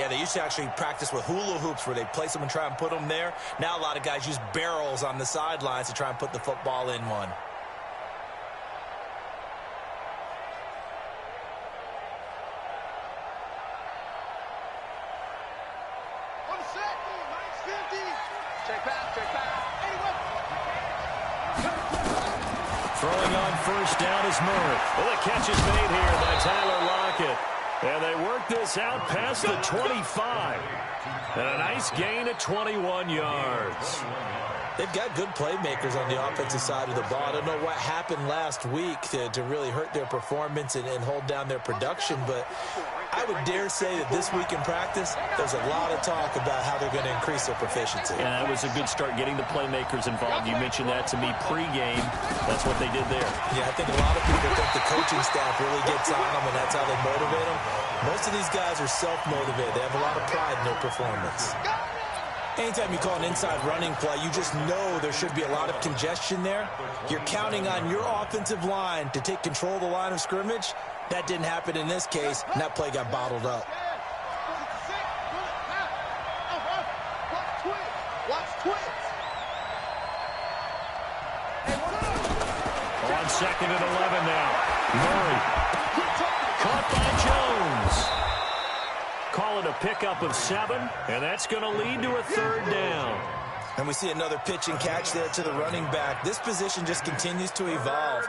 Yeah, they used to actually practice with hula hoops where they place them and try and put them there. Now a lot of guys use barrels on the sidelines to try and put the football in one. Throwing on first down is Murray. Well, the catch is made here by Tyler Lockett. And they work this out past the 25. And a nice gain at 21 yards. They've got good playmakers on the offensive side of the ball. I don't know what happened last week to really hurt their performance and hold down their production, but I would dare say that this week in practice, there's a lot of talk about how they're going to increase their proficiency. Yeah, that was a good start getting the playmakers involved. You mentioned that to me pregame. That's what they did there. Yeah, I think a lot of people think the coaching staff really gets on them, and that's how they motivate them. Most of these guys are self-motivated. They have a lot of pride in their performance. Anytime you call an inside running play, you just know there should be a lot of congestion there. You're counting on your offensive line to take control of the line of scrimmage. That didn't happen in this case, and that play got bottled up. On second and 11 now. Murray. Caught by Jones. Call it a pickup of 7, and that's going to lead to a third down. And we see another pitch and catch there to the running back. This position just continues to evolve.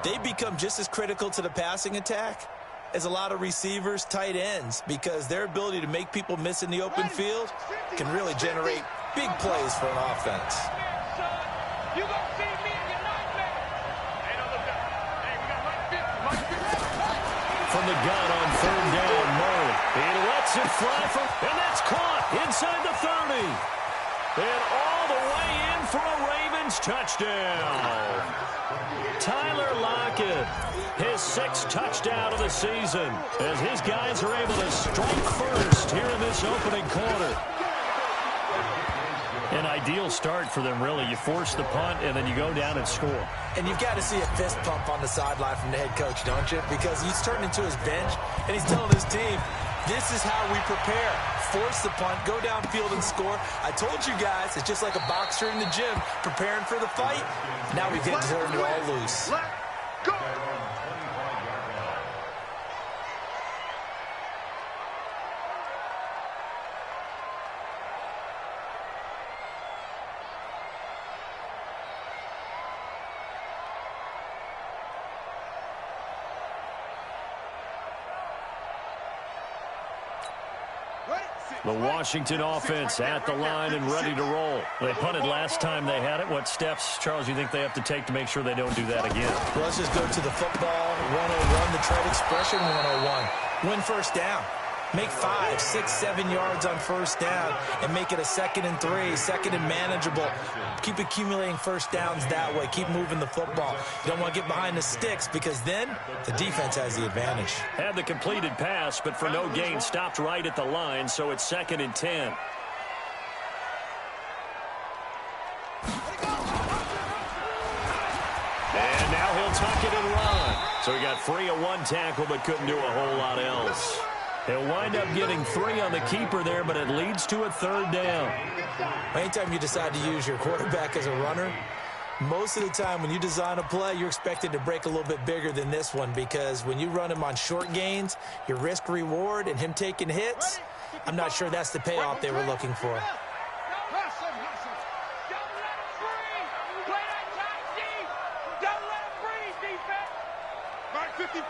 They become just as critical to the passing attack as a lot of receivers, tight ends, because their ability to make people miss in the open field can really generate big plays for an offense. From the gun on third down, Murray. He lets it fly and that's caught inside the 30. And all the way in for a Ravens touchdown. Tyler Lockett, his 6th touchdown of the season, as his guys are able to strike first here in this opening quarter. An ideal start for them, really. You force the punt, and then you go down and score. And you've got to see a fist pump on the sideline from the head coach, don't you? Because he's turning to his bench, and he's telling his team, this is how we prepare. Force the punt, go downfield and score. I told you guys, it's just like a boxer in the gym preparing for the fight. Now we get to turn it all loose. Go! The Washington offense at the line and ready to roll. They punted last time they had it. What steps, Charles, you think they have to take to make sure they don't do that again? Well, let's just go to the football 101, the trade expression 101. Win first down. Make 5, 6, 7 yards on first down and make it a 2nd and 3, 2nd and manageable. Keep accumulating first downs that way. Keep moving the football. You don't want to get behind the sticks because then the defense has the advantage. Had the completed pass, but for no gain, stopped right at the line, so it's 2nd and 10. And now he'll tuck it and run. So he got free of 1 tackle, but couldn't do a whole lot else. He'll wind up getting 3 on the keeper there, but it leads to a third down. Anytime you decide to use your quarterback as a runner, most of the time when you design a play, you're expected to break a little bit bigger than this one because when you run him on short gains, your risk-reward and him taking hits, I'm not sure that's the payoff they were looking for. Mike 55!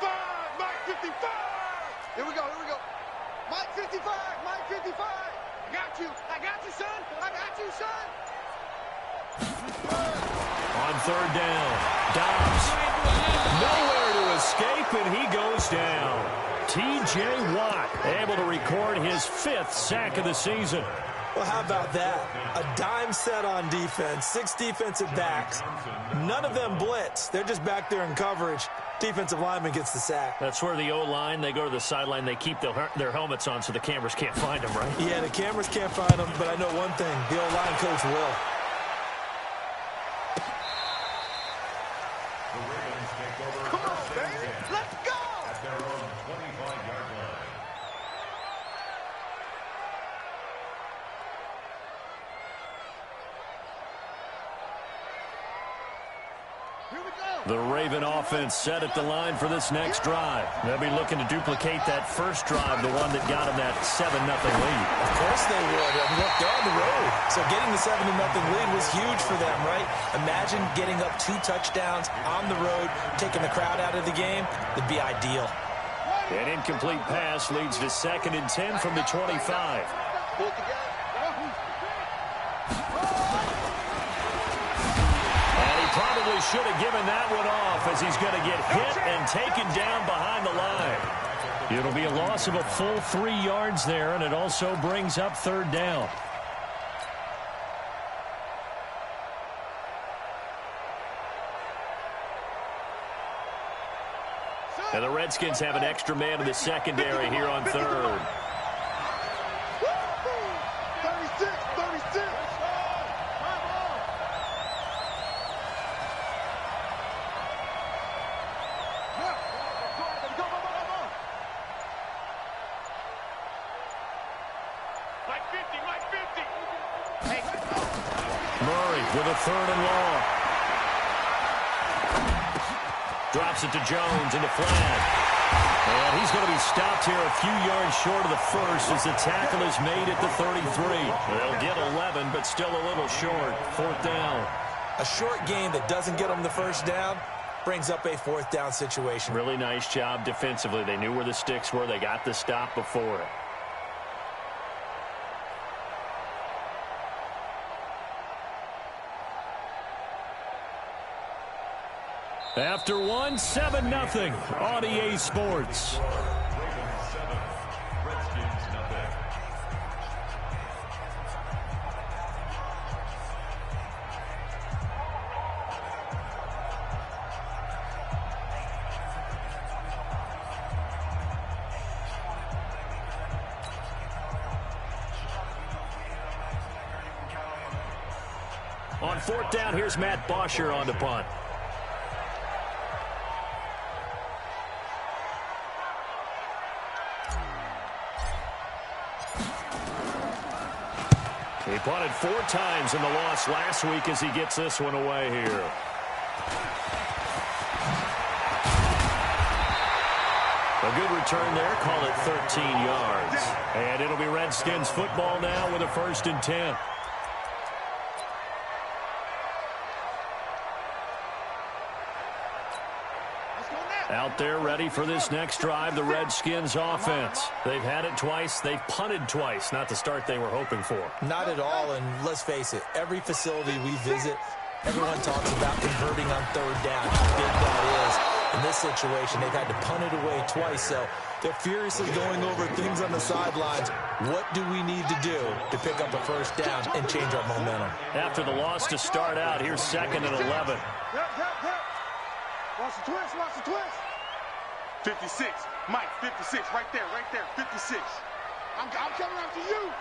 Mike 55! Here we go, here we go. Mike 55, Mike 55. I got you, son. I got you, son. On third down, Dobbs. Nowhere to escape, and he goes down. T.J. Watt able to record his 5th sack of the season. Well, how about that? A dime set on defense, 6 defensive backs. None of them blitz. They're just back there in coverage. Defensive lineman gets the sack. That's where the O-line, they go to the sideline, they keep their helmets on so the cameras can't find them, right? Yeah, the cameras can't find them, but I know one thing. The O-line coach will. Come on, baby. Let's go. The Raven offense set at the line for this next drive. They'll be looking to duplicate that first drive, the one that got them that 7-0 lead. Of course they would. I mean, look, they're on the road. So getting the 7-0 lead was huge for them, right? Imagine getting up 2 touchdowns on the road, taking the crowd out of the game. That'd be ideal. An incomplete pass leads to 2nd and 10 from the 25. Probably should have given that one off as he's going to get hit and taken down behind the line. It'll be a loss of a full 3 yards there, and it also brings up 3rd down. And the Redskins have an extra man in the secondary here on 3rd. 36. With a 3rd and long. Drops it to Jones into flag. And he's going to be stopped here a few yards short of the first as the tackle is made at the 33. They'll get 11, but still a little short. 4th down. A short gain that doesn't get them the first down brings up a 4th down situation. Really nice job defensively. They knew where the sticks were. They got the stop before it. After 1, 7-0 on EA Sports. On 4th down, here's Matt Bosher on the punt. He punted 4 times in the loss last week as he gets this one away here. A good return there, call it 13 yards. And it'll be Redskins football now with a 1st and 10. Out there ready for this next drive, the Redskins offense. They've had it twice. They've punted twice. Not the start they were hoping for. Not at all, and let's face it, every facility we visit, everyone talks about converting on 3rd down, how big that is. In this situation, they've had to punt it away twice, so they're furiously going over things on the sidelines. What do we need to do to pick up a 1st down and change our momentum? After the loss to start out, here's 2nd and 11. Watch the twist. 56. Mike, 56. Right there. 56. I'm coming after you.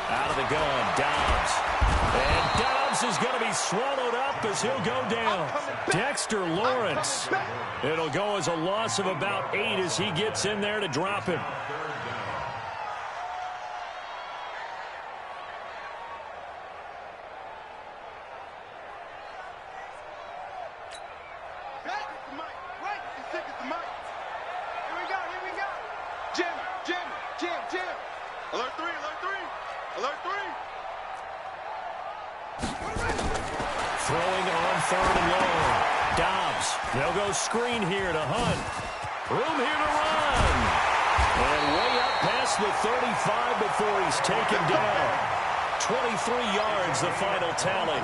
Out of the gun, Dobbs. And Dobbs is going to be swallowed up as he'll go down. Dexter Lawrence. It'll go as a loss of about 8 as he gets in there to drop him. They'll go screen here to Hunt. Room here to run. And way up past the 35 before he's taken down. 23 yards, the final tally.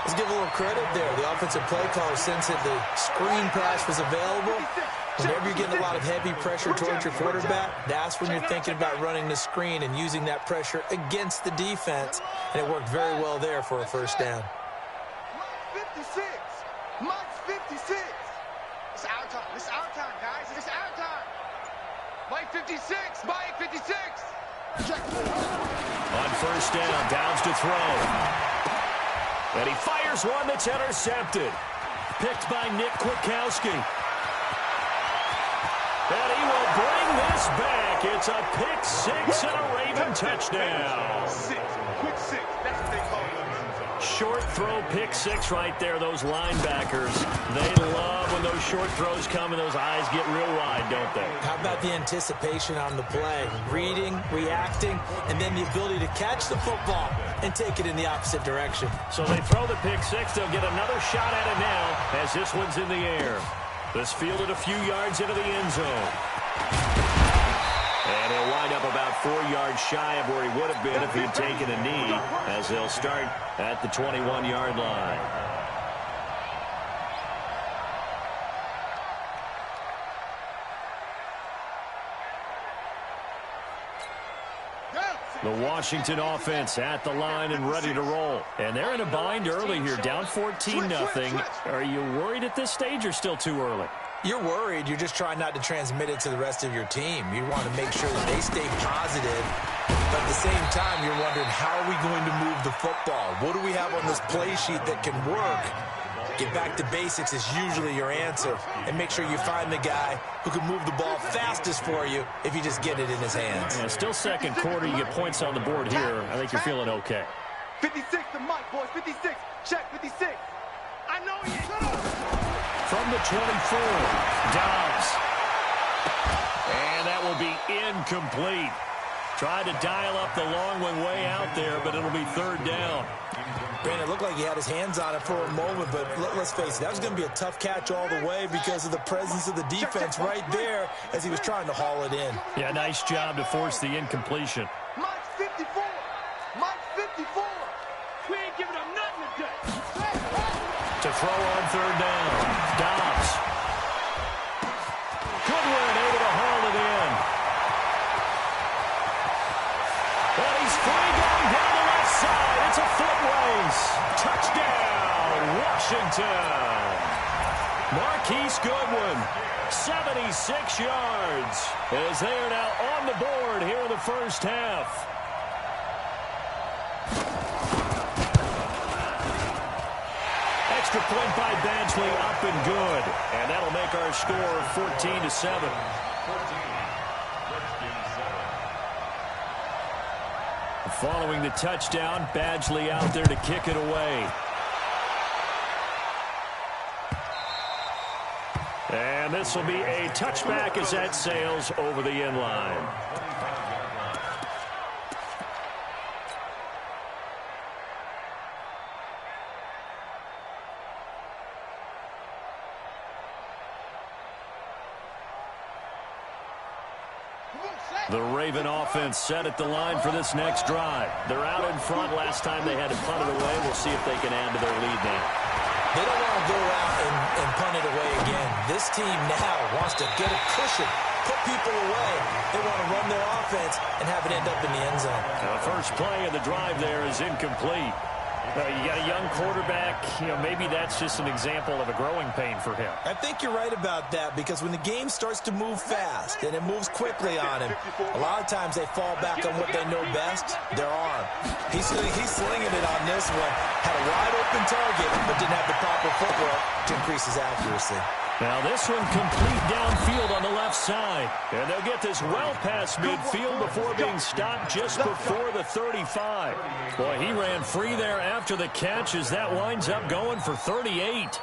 Let's give a little credit there. The offensive play caller sensed that the screen pass was available. Whenever you're getting a lot of heavy pressure towards your quarterback, that's when you're thinking about running the screen and using that pressure against the defense. And it worked very well there for a 1st down. 56. Mike's 56. It's our time, guys. It's our time. Mike 56. On 1st down, Downs to throw. And he fires one that's intercepted. Picked by Nick Kwiatkowski. And he will bring this back back. It's a pick six and a Raven touchdown. Quick six. That's what they call it. Short throw pick six right there. Those linebackers, they love when those short throws come and those eyes get real wide, don't they? How about the anticipation on the play? Reading, reacting, and then the ability to catch the football and take it in the opposite direction. So they throw the pick six. They'll get another shot at it now as this one's in the air. This fielded a few yards into the end zone. And he'll wind up about 4 yards shy of where he would have been if he'd taken a knee, as they'll start at the 21-yard line. The Washington offense at the line and ready to roll. And they're in a bind early here, down 14-0. Are you worried at this stage or still too early? You're worried. You're just trying not to transmit it to the rest of your team. You want to make sure that they stay positive. But at the same time, you're wondering, how are we going to move the football? What do we have on this play sheet that can work? Get back to basics is usually your answer. And make sure you find the guy who can move the ball fastest for you if you just get it in his hands. Yeah, still second quarter. You get points on the board here. I think you're feeling okay. 56 to Mike, boys. 56. Check 56. I know he is. From the 24, Dobbs. And that will be incomplete. Tried to dial up the long one way out there, but it'll be third down. Brandon, it looked like he had his hands on it for a moment, but let's face it, that was going to be a tough catch all the way because of the presence of the defense right there as he was trying to haul it in. Yeah, nice job to force the incompletion. Mike's 54. Mike's 54. We ain't giving him nothing today. To throw on third down. Dobbs. Goodwin able to haul it in. And he's free going down the left side. It's a foot race. Touchdown, Washington. Marquise Goodwin, 76 yards, as they are now on the board here in the first half. Extra point by Badgley, up and good. And that'll make our score 14-7. Following the touchdown, Badgley out there to kick it away. And this will be a touchback as that sails over the end line. The Raven offense set at the line for this next drive. They're out in front. Last time they had to punt it away. We'll see if they can add to their lead now. They don't want to go out and punt it away again. This team now wants to get a cushion, put people away. They want to run their offense and have it end up in the end zone. The first play of the drive there is incomplete. You got a young quarterback. Maybe that's just an example of a growing pain for him. I think you're right about that, because when the game starts to move fast and it moves quickly on him, a lot of times they fall back on what they know best, their arm. He's slinging it on this one. Had a wide open target, but didn't have the proper footwork to increase his accuracy. Now this one complete downfield on the left side. And they'll get this well past midfield before being stopped just before the 35. Boy, he ran free there after the catch as that winds up going for 38.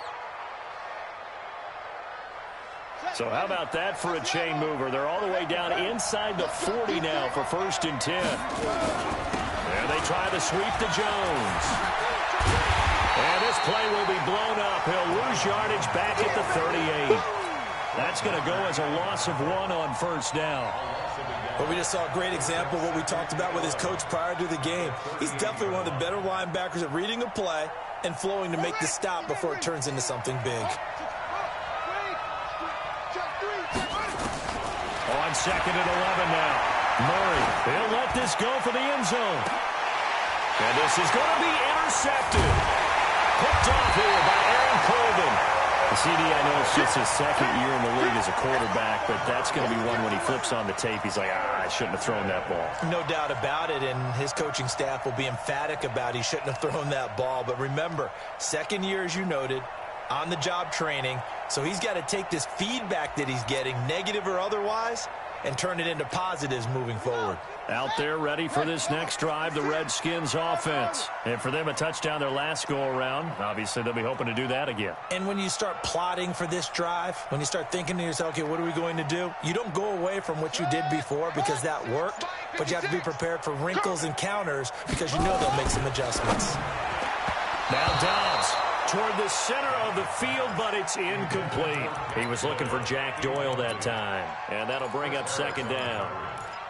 So how about that for a chain mover? They're all the way down inside the 40 now for 1st and 10. And they try to sweep to Jones. And this play will be blown up. He'll lose yardage back at the 38. That's going to go as a loss of 1 on 1st down. Well, we just saw a great example of what we talked about with his coach prior to the game. He's definitely one of the better linebackers at reading a play and flowing to make the stop before it turns into something big. On 2nd and 11 now. Murray, he'll let this go for the end zone. And this is going to be intercepted. Picked off here by Aaron Colvin. The CD, I know it's just his 2nd year in the league as a quarterback, but that's going to be one when he flips on the tape. He's like, I shouldn't have thrown that ball. No doubt about it, and his coaching staff will be emphatic about he shouldn't have thrown that ball. But remember, 2nd year, as you noted, on-the-job training, so he's got to take this feedback that he's getting, negative or otherwise, and turn it into positives moving forward. Out there ready for this next drive, the Redskins offense. And for them, a touchdown their last go-around. Obviously, they'll be hoping to do that again. And when you start plotting for this drive, when you start thinking to yourself, okay, what are we going to do? You don't go away from what you did before because that worked, but you have to be prepared for wrinkles and counters because you know they'll make some adjustments. Now Dobbs toward the center of the field, but it's incomplete. He was looking for Jack Doyle that time, and that'll bring up second down.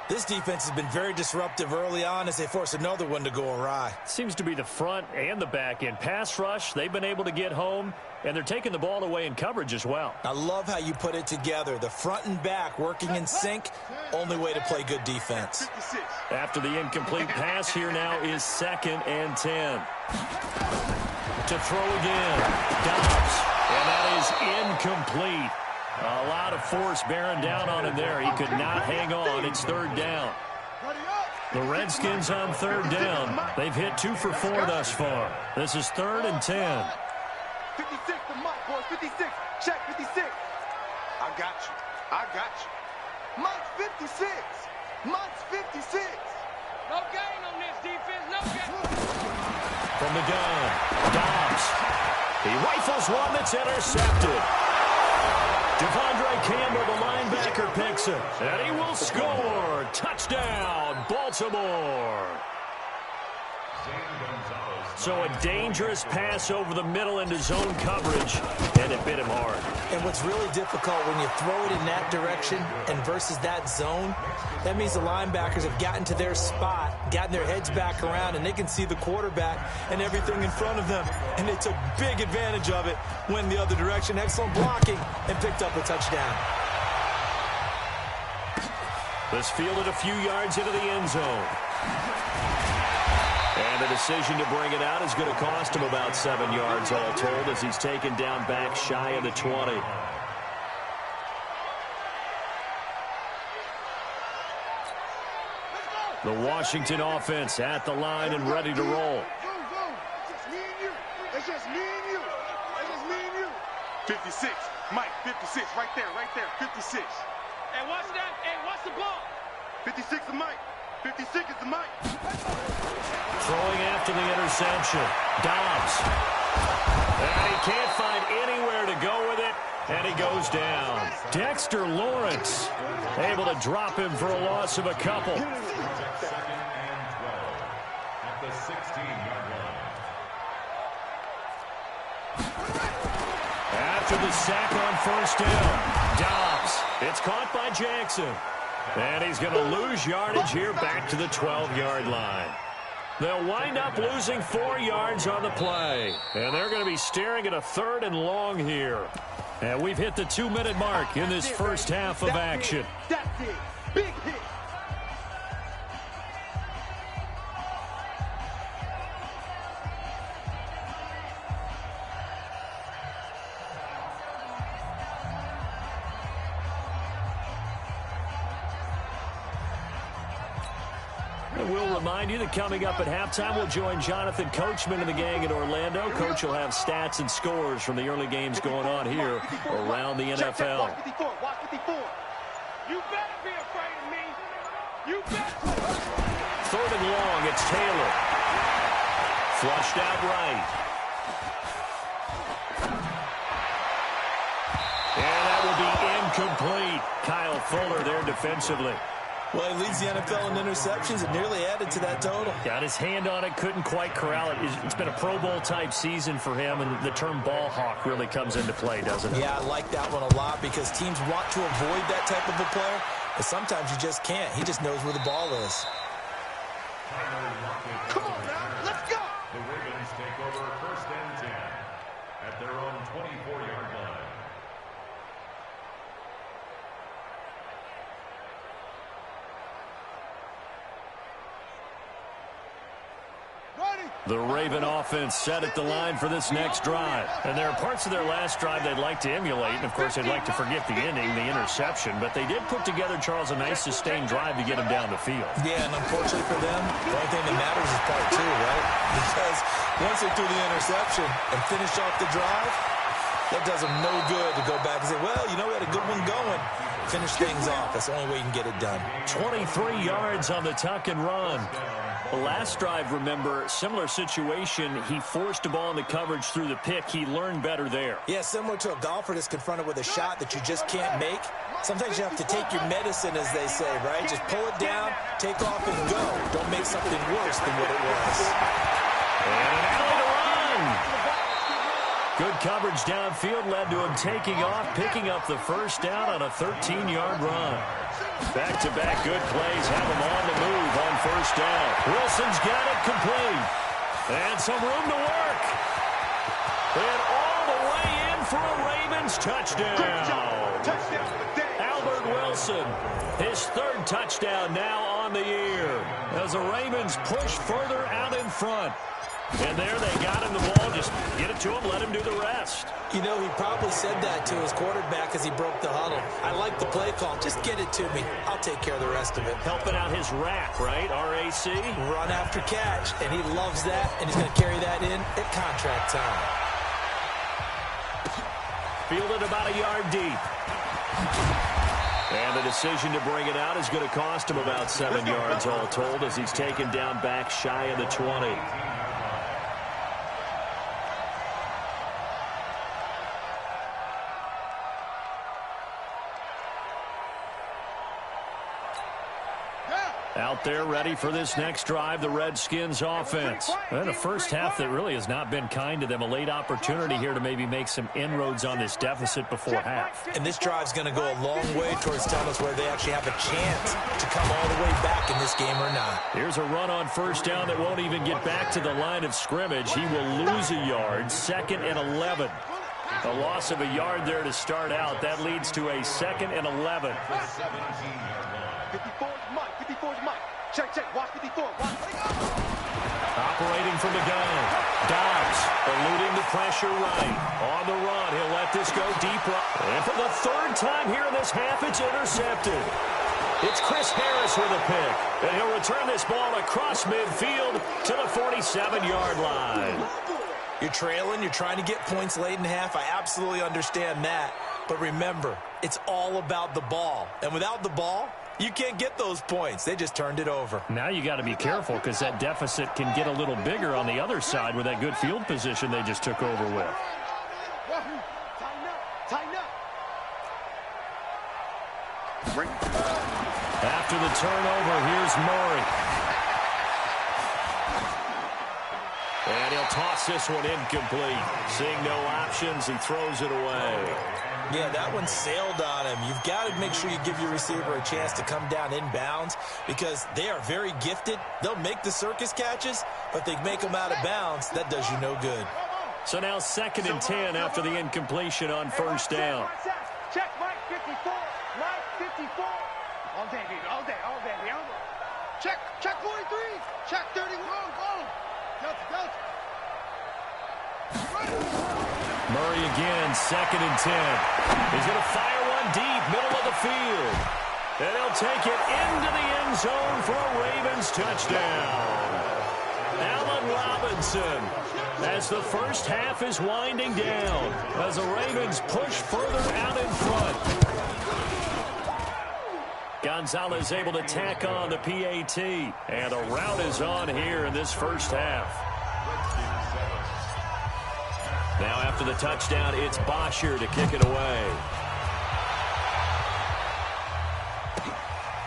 This defense has been very disruptive early on as they force another one to go awry. Seems to be the front and the back end. Pass rush, they've been able to get home, and they're taking the ball away in coverage as well. I love how you put it together. The front and back working in sync, only way to play good defense. After the incomplete pass, here now is 2nd and 10. To throw again, Dobbs, and that is incomplete. A lot of force bearing down on him there. He could not hang on. It's 3rd down. The Redskins on 3rd down. They've hit 2 for 4 thus far. This is 3rd and 10. 56 to Mike, boys. 56. Check 56. I got you. I got you. Mike's 56. Mike's 56. No gain on this defense. No gain. From the gun, Dobbs. He rifles one that's intercepted. Devondre Campbell, the linebacker, picks it. And he will score. Touchdown, Baltimore. So a dangerous pass over the middle into zone coverage, and it bit him hard. And what's really difficult when you throw it in that direction and versus that zone, that means the linebackers have gotten to their spot, gotten their heads back around, and they can see the quarterback and everything in front of them. And they took big advantage of it, went the other direction. Excellent blocking, and picked up a touchdown. This fielded a few yards into the end zone. And the decision to bring it out is going to cost him about 7 yards all told as he's taken down back shy of the 20. The Washington offense at the line and ready to roll. It's just me and you. It's just me and you. 56. Mike, 56. Right there, 56. Hey, watch that. Hey, watch the ball. 56 is Mike. 56 is the Mike. Throwing after the interception. Dobbs. And he can't find anywhere to go with it, and he goes down. Dexter Lawrence able to drop him for a loss of a couple. Second and 12 at the 16-yard line. After the sack on 1st down, Dobbs. It's caught by Jackson. And he's going to lose yardage here back to the 12-yard line. They'll wind up losing 4 yards on the play. And they're going to be staring at a 3rd and long here. And we've hit the 2-minute mark in this first half of action. That's it. Big hit. We'll remind you that coming up at halftime, we'll join Jonathan Coachman and the gang in Orlando. Coach will have stats and scores from the early games going on here around the NFL. Watch 54. Watch 54. You better be afraid of me. You better. 3rd and long, it's Taylor. Flushed out right. And that will be incomplete. Kyle Fuller there defensively. Well, he leads the NFL in interceptions and nearly added to that total. Got his hand on it, couldn't quite corral it. It's been a Pro Bowl-type season for him, and the term ball hawk really comes into play, doesn't it? Yeah, I like that one a lot because teams want to avoid that type of a player, but sometimes you just can't. He just knows where the ball is. Come on now. Let's go. The Ravens take over 1st and 10 at their own 24-yard line. The Raven offense set at the line for this next drive. And there are parts of their last drive they'd like to emulate. And, of course, they'd like to forget the inning, the interception. But they did put together, Charles, a nice sustained drive to get them down the field. Yeah, and unfortunately for them, the only thing that matters is part 2, right? Because once they threw the interception and finished off the drive, That does them no good to go back and say, well, you know, we had a good one going. Finish things off. That's the only way you can get it done. 23 yards on the tuck and run. The last drive, remember, similar situation. He forced a ball in the coverage through the pick. He learned better there. Yeah, similar to a golfer that's confronted with a shot that you just can't make. Sometimes you have to take your medicine, as they say, right? Just pull it down, take off, and go. Don't make something worse than what it was. And an alley to run. Good coverage downfield led to him taking off, picking up the first down on a 13-yard run. Back-to-back good plays have him on the move on first down. Wilson's got it complete. And some room to work. And all the way in for a Ravens touchdown. Albert Wilson, his third touchdown now on the year. As the Ravens push further out in front. And there they got him the ball. Just get it to him, let him do the rest. You know, he probably said that to his quarterback as he broke the huddle. I like the play call. Just get it to me. I'll take care of the rest of it. Helping out his RAC, right? R-A-C? Run after catch. And he loves that, and he's going to carry that in at contract time. Fielded about a yard deep. And the decision to bring it out is going to cost him about 7 yards all told as he's taken down back shy of the 20. Out there ready for this next drive, the Redskins offense. And a first half that really has not been kind to them. A late opportunity here to maybe make some inroads on this deficit before half. And this drive's going to go a long way towards telling us whether they actually have a chance to come all the way back in this game or not. Here's a run on first down that won't even get back to the line of scrimmage. He will lose a yard, 2nd and 11. A loss of a yard there to start out. That leads to a 2nd and 11. 54's Mike. 54's Mike. Check, check. Watch 54. Watch. Operating from the gun. Dobbs eluding the pressure right. On the run. He'll let this go deep right. And for the third time here in this half, it's intercepted. It's Chris Harris with a pick. And he'll return this ball across midfield to the 47-yard line. You're trailing. You're trying to get points late in half. I absolutely understand that. But remember, it's all about the ball. And without the ball, you can't get those points. They just turned it over. Now you got to be careful because that deficit can get a little bigger on the other side with that good field position they just took over with. Tighten up. After the turnover, here's Murray. And he'll toss this one incomplete. Seeing no options, he throws it away. Yeah, that one sailed on him. You've got to make sure you give your receiver a chance to come down inbounds because they are very gifted. They'll make the circus catches, but they make them out of bounds. That does you no good. So now 2nd and 10 after the incompletion on first down. Check Mike 54. Mike 54. All day, baby. All day. All day. All day. Check 43. Check 31. Go. Delta. Murray again, 2nd and 10. He's going to fire one deep, middle of the field. And he'll take it into the end zone for a Ravens touchdown. Allen Robinson, as the first half is winding down, as the Ravens push further out in front. Gonzalez able to tack on the PAT, and the rout is on here in this first half. Now after the touchdown, it's Bosher to kick it away.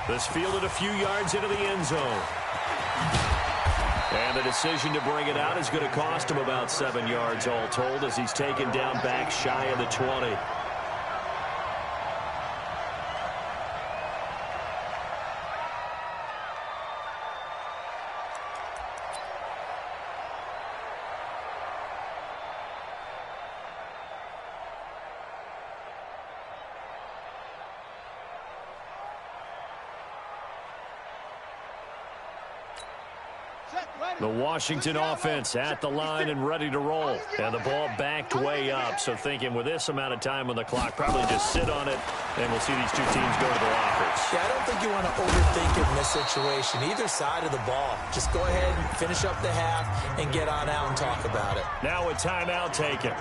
This fielded a few yards into the end zone. And the decision to bring it out is going to cost him about 7 yards all told as he's taken down back shy of the 20. The Washington offense at the line and ready to roll. And the ball backed way up. So thinking with this amount of time on the clock, probably just sit on it, and we'll see these two teams go to the lockers. Yeah, I don't think you want to overthink it in this situation. Either side of the ball. Just go ahead and finish up the half and get on out and talk about it. Now a timeout taken.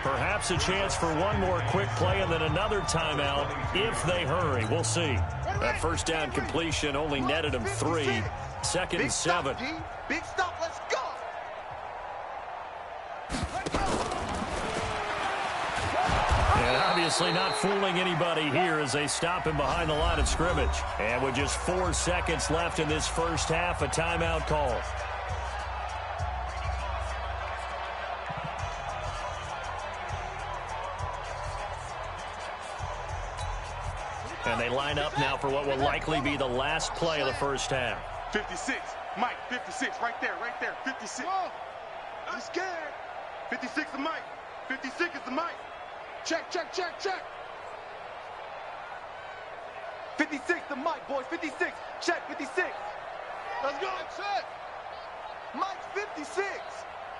Perhaps a chance for one more quick play and then another timeout if they hurry. We'll see. That first down completion only netted them 3. Second and 7. Big stop, let's go. And obviously not fooling anybody here as they stop him behind the line of scrimmage. And with just 4 seconds left in this first half, a timeout call. And they line up now for what will likely be the last play of the first half. 56, Mike, 56, right there, 56. I'm scared. 56 is Mike. 56 is the Mike. Check. 56 the Mike, boys. 56. Check, 56. Let's go. Check. Mike's 56.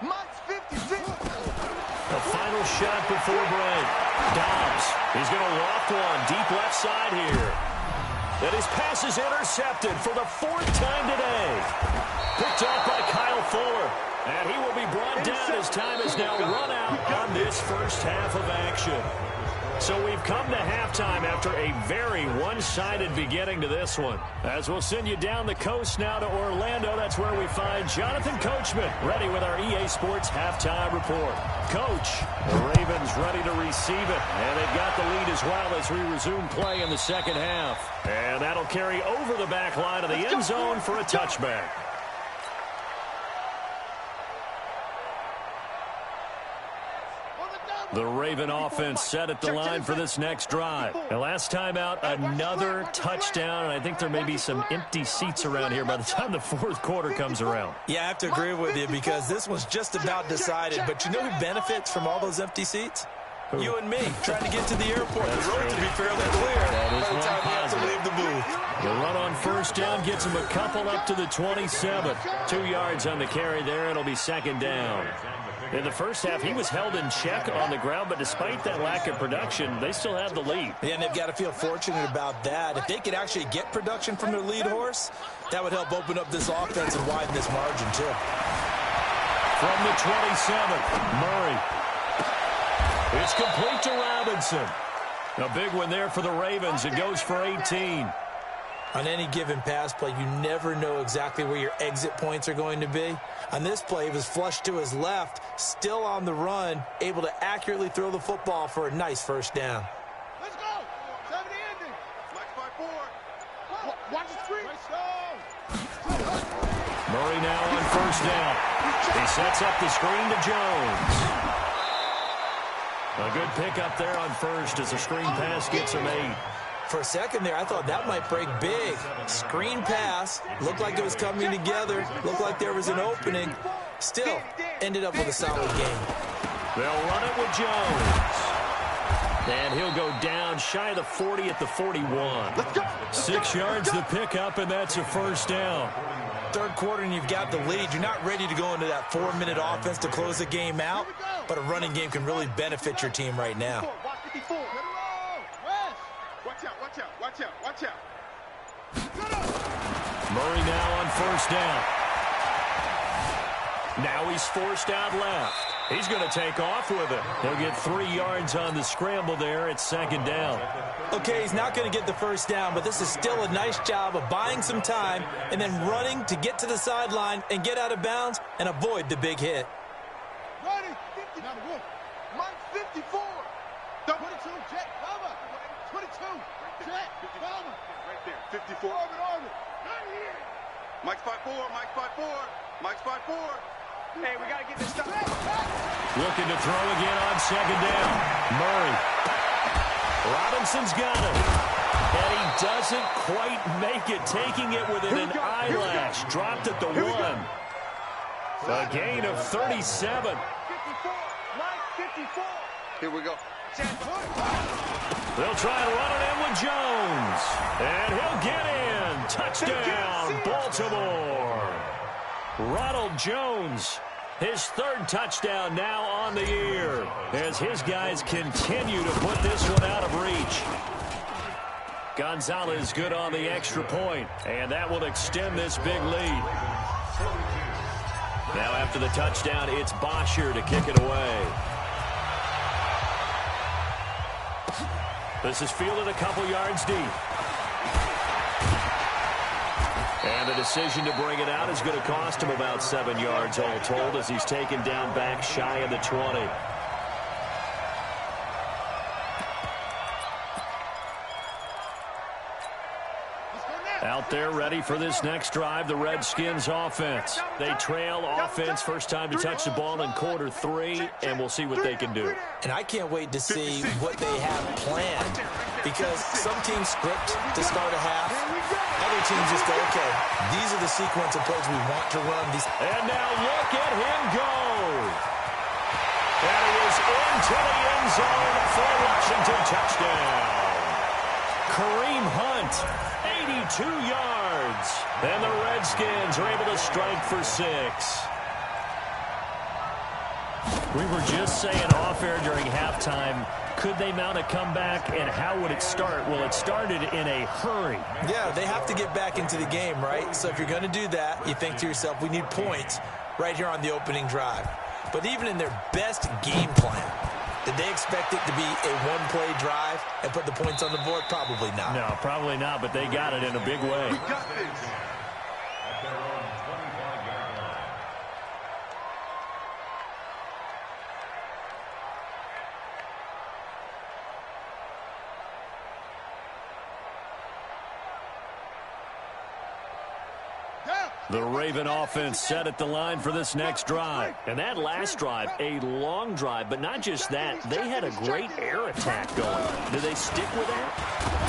Mike's 56. The final shot before break. Dobbs. He's going to loft one deep left side here. And his pass is intercepted for the 4th time today. Picked off by Kyle Fuller. And he will be brought down as time is now run out on this first half of action. So we've come to halftime after a very one-sided beginning to this one. As we'll send you down the coast now to Orlando, that's where we find Jonathan Coachman ready with our EA Sports halftime report. Coach, the Ravens ready to receive it, and they've got the lead as well as we resume play in the second half. And that'll carry over the back line of the end zone for a touchback. The Raven offense set at the line for this next drive. And last time out, another touchdown, and I think there may be some empty seats around here by the time the 4th quarter comes around. Yeah, I have to agree with you because this one's just about decided. But you know who benefits from all those empty seats? You and me, trying to get to the airport. The road to be fairly clear by the time we have to leave the booth. The run on first down gets him a couple up to the 27. 2 yards on the carry there. It'll be second down. In the first half, he was held in check on the ground, but despite that lack of production, they still have the lead. Yeah, and they've got to feel fortunate about that. If they could actually get production from their lead horse, that would help open up this offense and widen this margin, too. From the 27, Murray. It's complete to Robinson. A big one there for the Ravens. It goes for 18. On any given pass play, you never know exactly where your exit points are going to be. On this play, he was flushed to his left, still on the run, able to accurately throw the football for a nice first down. Let's go. 70 ending. Mike's by 4. Watch the screen. Murray now on first down. He sets up the screen to Jones. A good pickup there on first as the screen pass gets him 8. For a second there, I thought that might break big. Screen pass. Looked like it was coming together. Looked like there was an opening. Still, ended up with a solid game. They'll run it with Jones. And he'll go down shy of the 40 at the 41. 6 yards the pickup, and that's a first down. Third quarter, and you've got the lead. You're not ready to go into that 4-minute offense to close the game out, but a running game can really benefit your team right now. Watch out. Murray now on first down. Now he's forced out left. He's going to take off with it. He'll get 3 yards on the scramble there. It's second down. Okay, he's not going to get the first down, but this is still a nice job of buying some time and then running to get to the sideline and get out of bounds and avoid the big hit. Ready. Mike 54. 22, jet, cover. 22, jet, cover. Right there, 54. Orbit. Mike's by 4. Hey, we got to get this stuff. Looking to throw again on second down. Murray. Robinson's got it. And he doesn't quite make it, taking it within an eyelash. Dropped at the 1. A gain of 37. 54. Mike 54. Here we go. They'll try and run it in with Jones. And he'll get in. Touchdown, Baltimore. Ronald Jones, his 3rd touchdown now on the year as his guys continue to put this one out of reach. Gonzalez good on the extra point, and that will extend this big lead. Now after the touchdown, it's Bosher to kick it away. This is fielded a couple yards deep. And the decision to bring it out is going to cost him about 7 yards all told as he's taken down back shy of the 20. Out there ready for this next drive, the Redskins offense. They trail offense, first time to touch the ball in quarter 3, and we'll see what they can do. And I can't wait to see what they have planned, because some teams script to start a half. Other teams just go, okay, these are the sequence of plays we want to run. And now look at him go. And he is into the end zone for a Washington touchdown. Kareem Hunt, 82 yards. And the Redskins are able to strike for 6. We were just saying off-air during halftime, could they mount a comeback, and how would it start? Well, it started in a hurry. Yeah, they have to get back into the game, right? So if you're going to do that, you think to yourself, we need points right here on the opening drive. But even in their best game plan, did they expect it to be a one-play drive and put the points on the board? Probably not. No, probably not, but they got it in a big way. At their own 25-yard line. The Raven offense set at the line for this next drive. And that last drive, a long drive, but not just that. They had a great air attack going. Do they stick with that?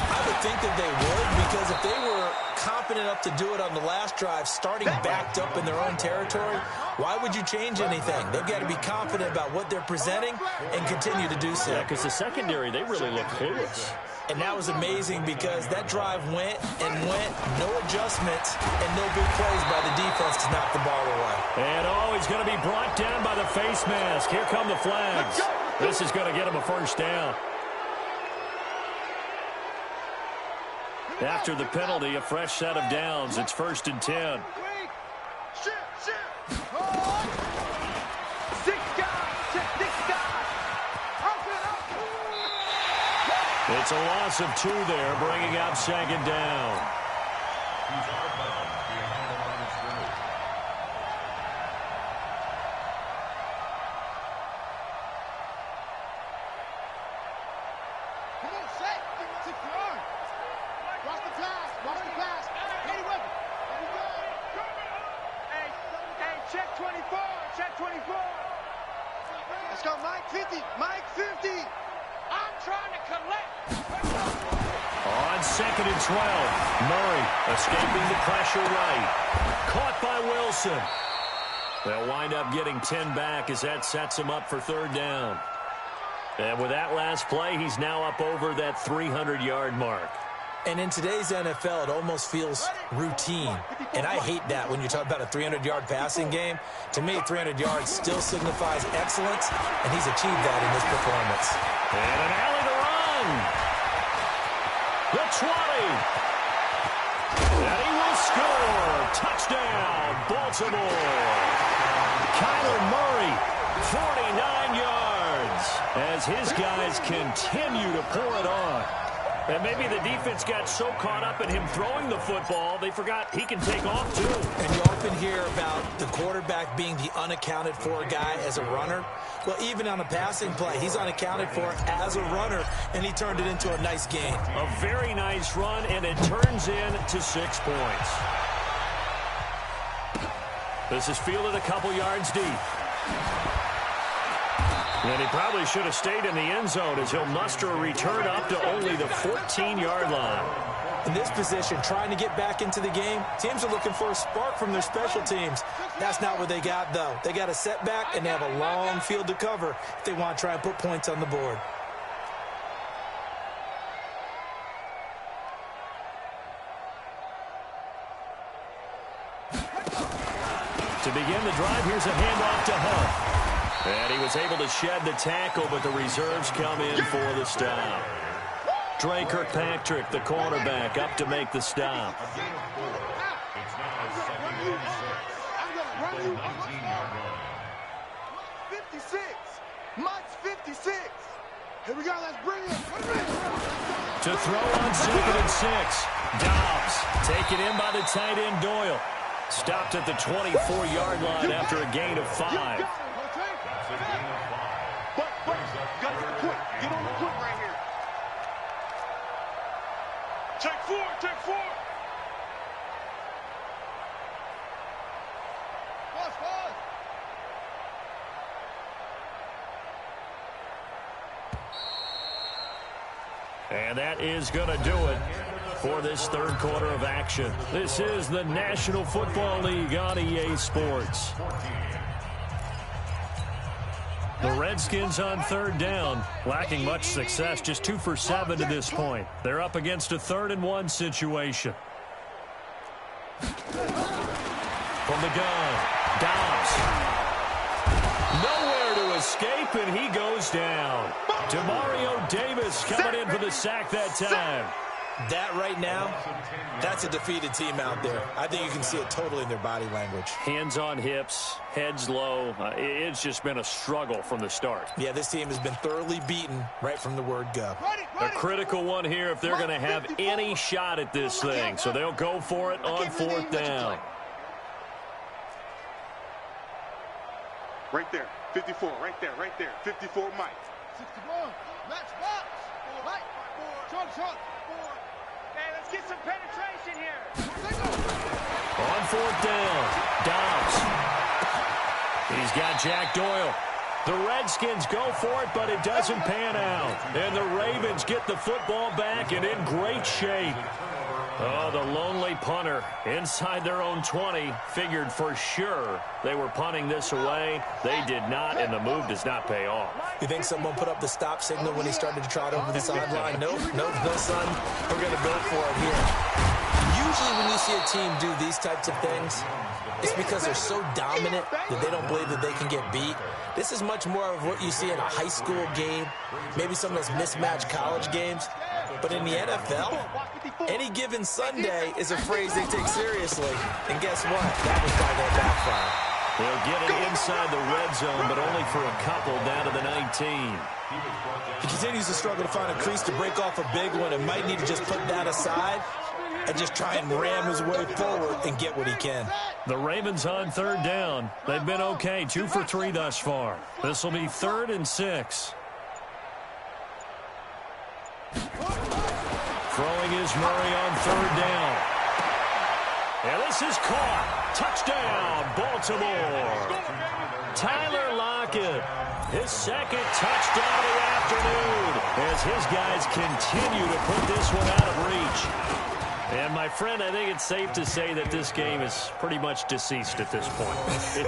I would think that they would, because if they were confident enough to do it on the last drive, starting backed up in their own territory, why would you change anything? They've got to be confident about what they're presenting and continue to do so. Yeah, because the secondary, they really look clueless. And that was amazing, because that drive went and went, no adjustments and no big plays by the defense to knock the ball away. And he's going to be brought down by the face mask. Here come the flags. This is going to get him a first down. After the penalty, a fresh set of downs. It's 1st and 10. It's a loss of 2 there, bringing up 2nd down. He's outbound behind the line of scrimmage. Come on, set. Take your arm. Watch the pass. Watch the pass. Hey, weapon. There we go. Hey, check 24. Check 24. Let's go, Mike 50. Mike 50. I'm trying to collect. On 2nd and 12, Murray escaping the pressure right. Caught by Wilson. They'll wind up getting 10 back as that sets him up for 3rd down. And with that last play, he's now up over that 300-yard mark. And in today's NFL, it almost feels routine. And I hate that when you talk about a 300-yard passing game. To me, 300 yards still signifies excellence, and he's achieved that in this performance. And an alley to run. The 20. And he will score. Touchdown, Baltimore. Kyler Murray, 49 yards, as his guys continue to pour it on. And maybe the defense got so caught up in him throwing the football, they forgot he can take off, too. And you often hear about the quarterback being the unaccounted-for guy as a runner. Well, even on a passing play, he's unaccounted for as a runner, and he turned it into a nice game. A very nice run, and it turns into 6 points. This is fielded a couple yards deep. And he probably should have stayed in the end zone as he'll muster a return up to only the 14-yard line. In this position, trying to get back into the game, teams are looking for a spark from their special teams. That's not what they got, though. They got a setback, and they have a long field to cover if they want to try and put points on the board. To begin the drive, here's a handoff to Hunt. And he was able to shed the tackle, but the reserves come in for the stop. Dre Kirkpatrick, the cornerback, up to make the stop. It's now 2nd and 6. The 19-yard line. 56. Mike's 56. Here we go. Let's bring it. To throw on 2nd and 6. Dobbs taken in by the tight end Doyle. Stopped at the 24-yard line after a gain of 5. That's a gain of 5. But, you gotta get the quick. Get on the quick right here. Take 4. Take 4. Pause. And that is going to do it for this third quarter of action. This is the National Football League on EA Sports. The Redskins on 3rd down, lacking much success, just 2 for 7 to this point. They're up against a 3rd and 1 situation. From the gun, Dobbs. Nowhere to escape, and he goes down. Demario Davis coming in for the sack that time. That right now, that's a defeated team out there. I think you can see it totally in their body language. Hands on hips, heads low. It's just been a struggle from the start. Yeah, this team has been thoroughly beaten right from the word go. A critical one here if they're going to have any shot at this thing. So they'll go for it on 4th down. Right there. 54. Right there. 54, Mike. 61. Match box. Mike. Short. Hey, let's get some penetration here. On 4th down, Dobbs. He's got Jack Doyle. The Redskins go for it, but it doesn't pan out. And the Ravens get the football back and in great shape. Oh, the lonely punter inside their own 20 figured for sure they were punting this away. They did not, and the move does not pay off. You think someone put up the stop signal when he started to trot over the sideline? Nope, no, son. We're going to go for it here. Usually when you see a team do these types of things, it's because they're so dominant that they don't believe that they can get beat. This is much more of what you see in a high school game, maybe some of those mismatched college games. But in the NFL, any given Sunday is a phrase they take seriously. And guess what? That was probably going to backfire. They'll get it inside the red zone, but only for a couple down to the 19. He continues to struggle to find a crease to break off a big one and might need to just put that aside and just try and ram his way forward and get what he can. The Ravens on 3rd down. They've been okay, 2 for 3 thus far. This will be 3rd and 6. Throwing is Murray on 3rd down. And this is caught. Touchdown, Baltimore. Tyler Lockett, his 2nd touchdown of the afternoon as his guys continue to put this one out of reach. And, my friend, I think it's safe to say that this game is pretty much deceased at this point.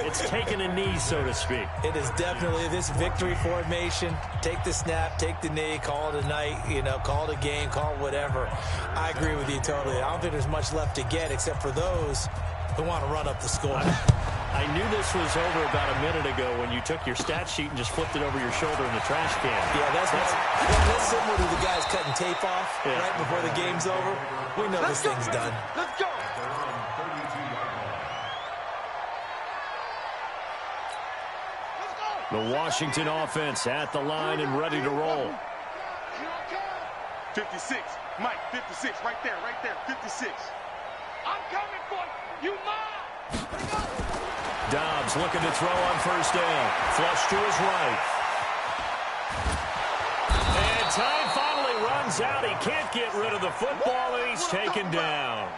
It's taken a knee, so to speak. It is definitely this victory formation. Take the snap, take the knee, call it a night, call it a game, call it whatever. I agree with you totally. I don't think there's much left to get except for those who want to run up the score. I knew this was over about a minute ago when you took your stat sheet and just flipped it over your shoulder in the trash can. Yeah, that's similar to the guys cutting tape off right before the game's over. We know this thing's done. Let's go. The Washington offense at the line and ready to roll. 56. Mike, 56. Right there. 56. I'm coming for you. You mine. Dobbs looking to throw on 1st down. Flush to his right. And time finally runs out. He can't get rid of the football, and he's taken down.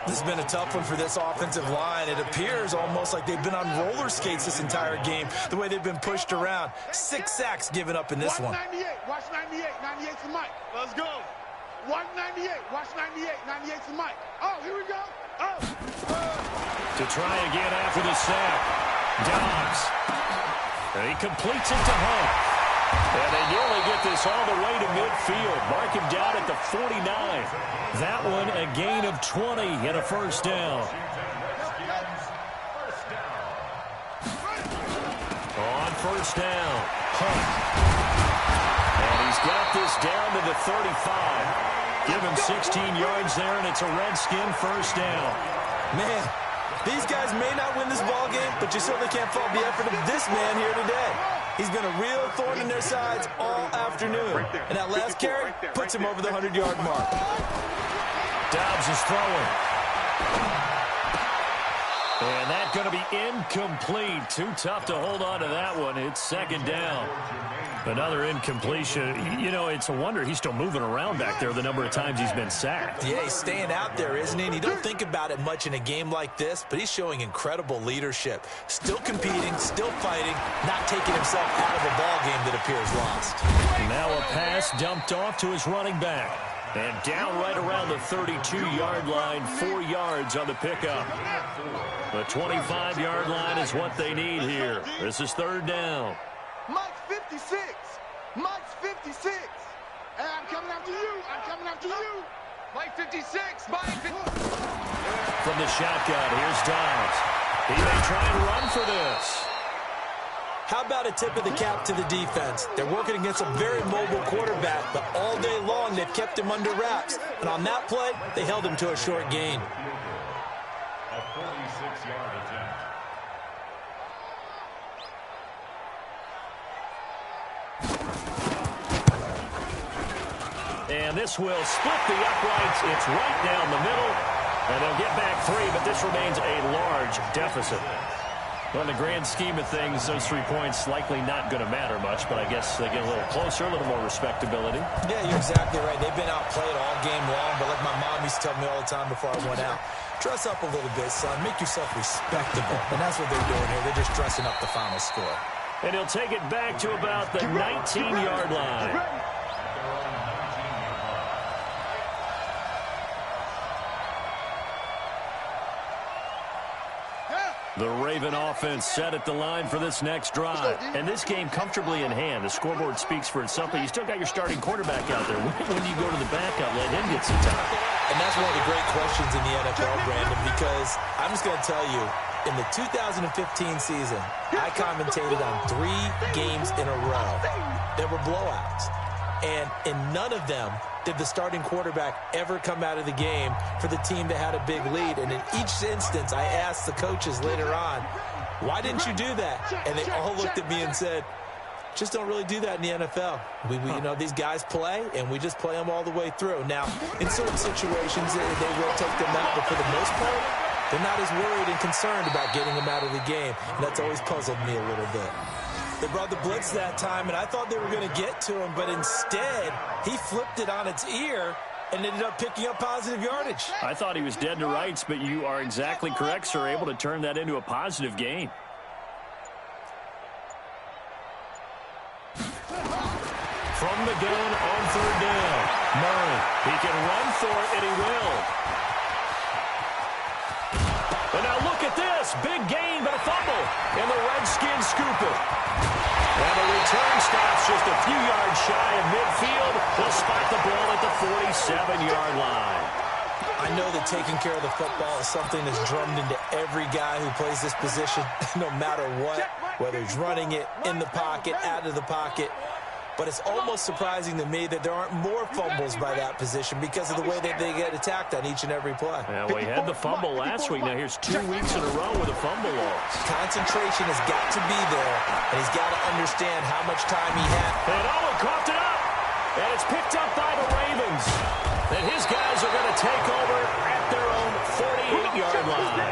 This has been a tough one for this offensive line. It appears almost like they've been on roller skates this entire game, the way they've been pushed around. 6 sacks given up in this one. 98. Watch 98. 98's the Mike. Let's go. 198. Watch 98. 98's the Mike. Oh, here we go. To try again after the sack. Dobbs. And he completes it to Hunt. And they nearly get this all the way to midfield. Mark him down at the 49. That one a gain of 20 and a 1st down. On 1st down, Hunt. And he's got this down to the 35. Give him 16 yards there, and it's a Redskin 1st down. Man, these guys may not win this ball game, but you certainly can't fault the effort of this man here today. He's been a real thorn in their sides all afternoon. And that last carry puts him over the 100-yard mark. Dobbs is throwing. And that's going to be incomplete. Too tough to hold on to that one. It's second down. Another incompletion. You know, it's a wonder he's still moving around back there the number of times he's been sacked. Yeah, he's staying out there, isn't he? And you don't think about it much in a game like this, but he's showing incredible leadership. Still competing, still fighting, not taking himself out of a ball game that appears lost. Now a pass dumped off to his running back. And down right around the 32-yard line, 4 yards on the pickup. The 25-yard line is what they need here. This is third down. Mike's 56. Mike's 56. Hey, I'm coming after you. I'm coming after you. Mike 56. Mike 56. From the shotgun, here's Dobbs. He may try and run for this. How about a tip of the cap to the defense? They're working against a very mobile quarterback, but all day long they've kept him under wraps. And on that play, they held him to a short gain. A 46-yard attempt. And this will split the uprights. It's right down the middle. And they'll get back 3, but this remains a large deficit. Well, in the grand scheme of things, those 3 points likely not going to matter much, but I guess they get a little closer, a little more respectability. Yeah, you're exactly right. They've been outplayed all game long, but like my mom used to tell me all the time before I went out, dress up a little bit, son. Make yourself respectable. And that's what they're doing here. They're just dressing up the final score. And he'll take it back to about the 19-yard line. The Raven offense set at the line for this next drive. And this game comfortably in hand. The scoreboard speaks for itself, but you still got your starting quarterback out there. When do you go to the backup, let him get some time? And that's one of the great questions in the NFL, Brandon, because I'm just going to tell you, in the 2015 season, I commentated on 3 games in a row. There were blowouts. And in none of them did the starting quarterback ever come out of the game for the team that had a big lead. And in each instance, I asked the coaches later on, why didn't you do that? And they all looked at me and said, just don't really do that in the NFL. We you know, these guys play, and we just play them all the way through. Now, in certain situations, they will take them out, but for the most part, they're not as worried and concerned about getting them out of the game. And that's always puzzled me a little bit. They brought the blitz that time, and I thought they were going to get to him, but instead, he flipped it on its ear and ended up picking up positive yardage. I thought he was dead to rights, but you are exactly correct, sir, able to turn that into a positive gain. From the gun on third down, Murray. He can run for it, and he will. And now look at this. Big gain, but a fumble. And the Redskins scoop it. And the return stops just a few yards shy of midfield. They'll spot the ball at the 47-yard line. I know that taking care of the football is something that's drummed into every guy who plays this position, no matter what, whether he's running it, in the pocket, out of the pocket. But it's almost surprising to me that there aren't more fumbles by that position because of the way that they get attacked on each and every play. Yeah, well, he had the fumble last week. Now here's 2 weeks in a row with a fumble loss. Concentration has got to be there, and he's got to understand how much time he had. And Owen coughed it up, and it's picked up by the Ravens. And his guys are going to take over at their own 48-yard line.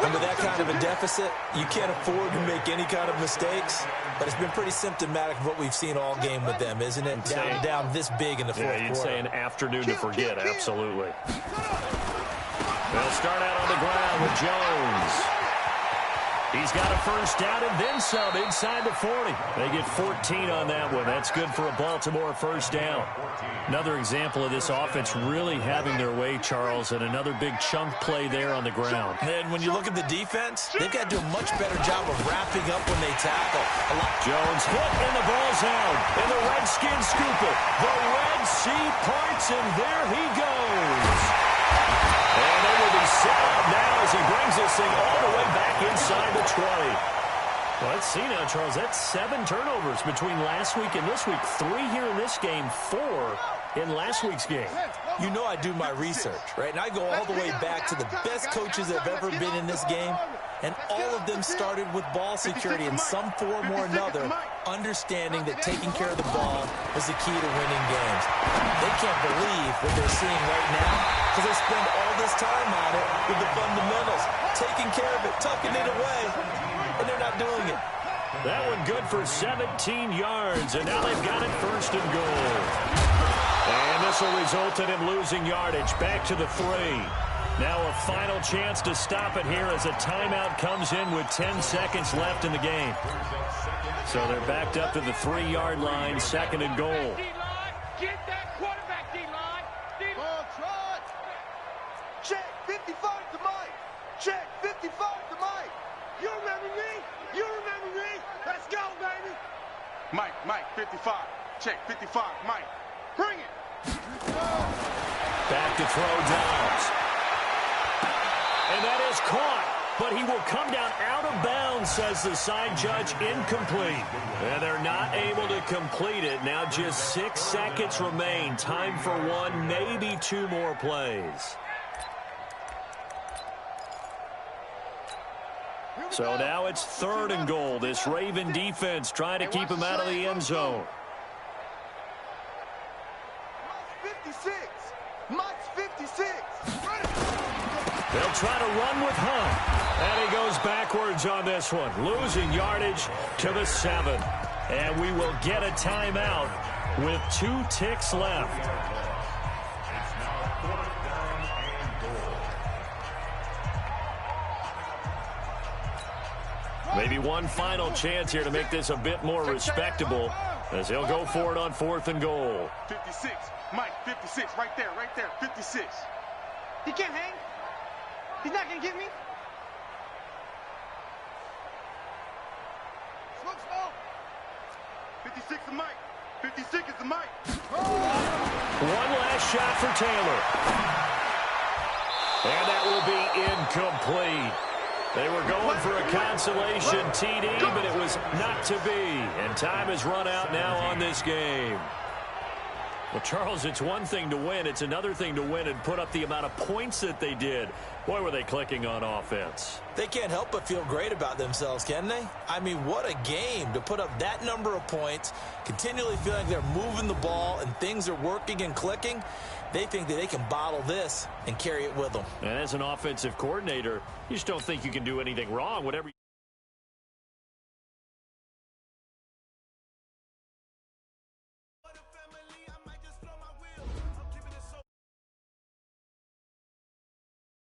And with that kind of a deficit, you can't afford to make any kind of mistakes. But it's been pretty symptomatic of what we've seen all game with them, isn't it? Down this big in the fourth quarter. Yeah, you'd say an afternoon to forget, absolutely. They'll start out on the ground with Jones. He's got a first down and then some inside the 40. They get 14 on that one. That's good for a Baltimore first down. Another example of this offense really having their way, Charles, and another big chunk play there on the ground. And when you look at the defense, they've got to do a much better job of wrapping up when they tackle. Jones hit and the ball's out. And the Redskins scoop it. The Red Sea parts, and there he goes. And they will be set up now as he brings this thing all the way back inside the 20. Well, let's see now, Charles. That's 7 turnovers between last week and this week. 3 here in this game, 4 in last week's game. You know I do my research, right? And I go all the way back to the best coaches that have ever been in this game, and all of them started with ball security in some form or another, understanding that taking care of the ball was the key to winning games. They can't believe what they're seeing right now because they spend all this time on it with the fundamentals, taking care of it, tucking it away, and they're not doing it. That one good for 17 yards, and now they've got it first and goal. And this will result in him losing yardage. Back to the 3. Now a final chance to stop it here as a timeout comes in with 10 seconds left in the game. So they're backed up to the 3-yard line, second and goal. Get that quarterback, D-line. Ball trot. Check 55 to Mike. Check 55 to Mike. You remember me? You remember me? Let's go, baby. Mike, 55. Check 55, Mike. Bring it. Back to throw downs. And that is caught. But he will come down out of bounds, says the side judge, incomplete. And they're not able to complete it. Now just 6 seconds remain. Time for one, maybe 2 more plays. So now it's 3rd and goal. This Raven defense trying to keep him out of the end zone. Mike's 56. They'll try to run with Hunt. And he goes backwards on this one, losing yardage to the 7. And we will get a timeout with 2 ticks left. It's now 4th down and goal. Maybe one final chance here to make this a bit more respectable as he'll go for it on 4th and goal. 56. Mike, 56. Right there, 56. He can't hang. He's not going to get me. Slow. 56 to Mike. 56 is to Mike. One last shot for Taylor. And that will be incomplete. They were going for a consolation TD, but it was not to be. And time has run out now on this game. Well, Charles, it's one thing to win. It's another thing to win and put up the amount of points that they did. Boy, were they clicking on offense. They can't help but feel great about themselves, can they? I mean, what a game to put up that number of points, continually feeling like they're moving the ball and things are working and clicking. They think that they can bottle this and carry it with them. And as an offensive coordinator, you just don't think you can do anything wrong. Whatever.